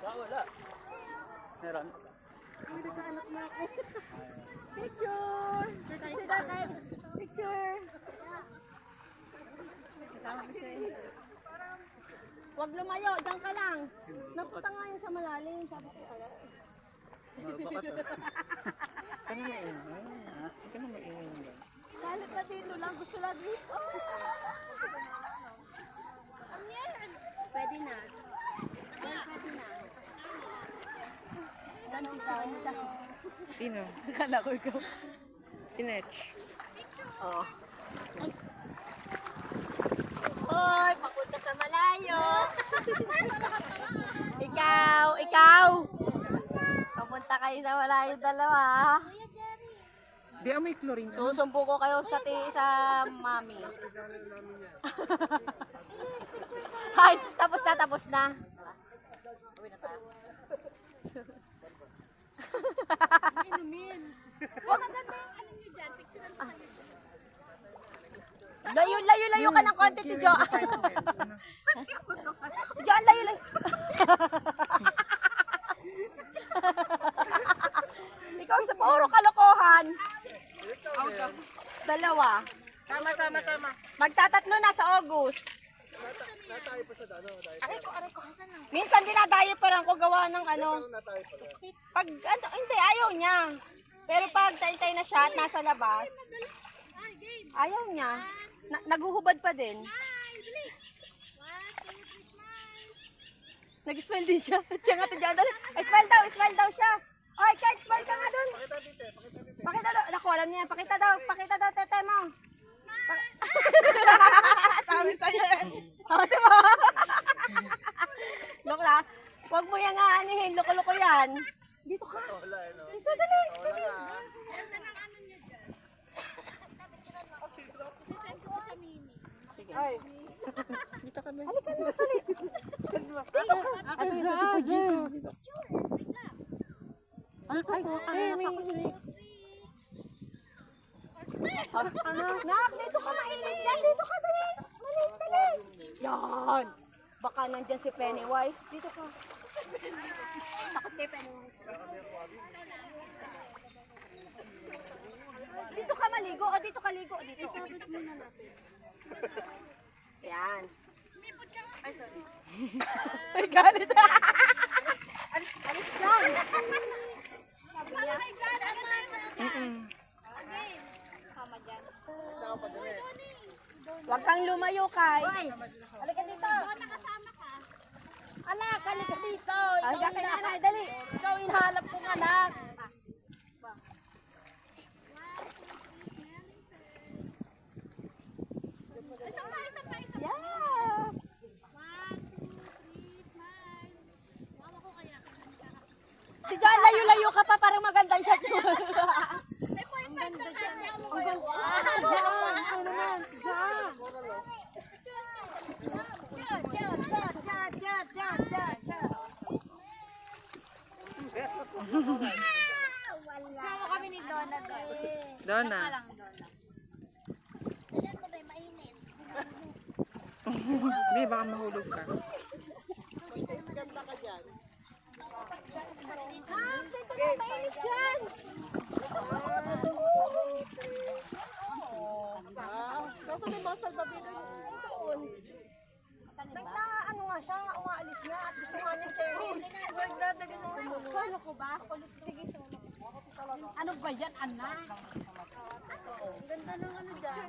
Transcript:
Wala. Meron. Picture! Picture! Huwag lumayo, dyan ka lang. Napunta nga yun sa malalim. Sabi sa'yo, ala. Baka to. Kano maingay? Ha? Kano maingay? Kalit na dito lang. Gusto lang dito. Pwede na. Pwede na. Sino? Akala ko ikaw. Si Netch. Oo. Hoy, papunta sa malayo. Ikaw. Papunta kayo sa malayo dalawa. Di amoy chlorine. Susumpo ko kayo sa mami. Hay, tapos na. Uwi na tayo. Inumin. Maganda yung ano nyo dyan. Picture na Layo ka ng konti, Tijo. Tijo, layo. Ikaw sa puro kalokohan. Dalawa. Sama. Magtatatlo na sa August. Minsan dinadayo pa lang ko gawa ng ano. Pag hindi, ayaw niya. Pero pag tay na siya at nasa labas, ayaw niya. Naguhubad pa din. Nag-smile din siya. Siya nga ito dyan. Smile daw siya. Oy, Kate, smile ka nga dun. Pakita daw. Naku, alam niya. Pakita daw, tete mo. Sabi sa'yo eh. Sabi mo. Look la. Huwag mo yung aanihin. Loko-loko yan. Dito ka. Dito, dali. Ay. Dito kami. Halika na, dali. Dito ka. Nak, dito ka mainit dyan. Dito ka, dali. Dali. Yan. Baka nandyan si Pennywise. Dito ka. Takot kay Pennywise. Dito ka maligo o dito ka ligo? Dito. Isabit muna natin. Yan. Ay, sorry. Ay, galit. Alis dyan. Sabi niya. Huwag kang lumayo, Kai. Halika dito. Anak, halika dito. Halika kay nanay, dali. Ikaw hinahanap kong anak. Yeah. Si John, layo-layo ka pa para maganda siya. Ang ganda dyan. Sama kami ni Donna doon. Donna. Lang Donna. Hindi, baka mahulog ka. Ah, dito na mainit dyan. Nasaan yung mga salbabida? Doon. Ano nga siya, umaalis nga at gusto nga niya cherry. Kalo ko ba? Sige, ano ba yan, anak? Ganda ng ano dyan.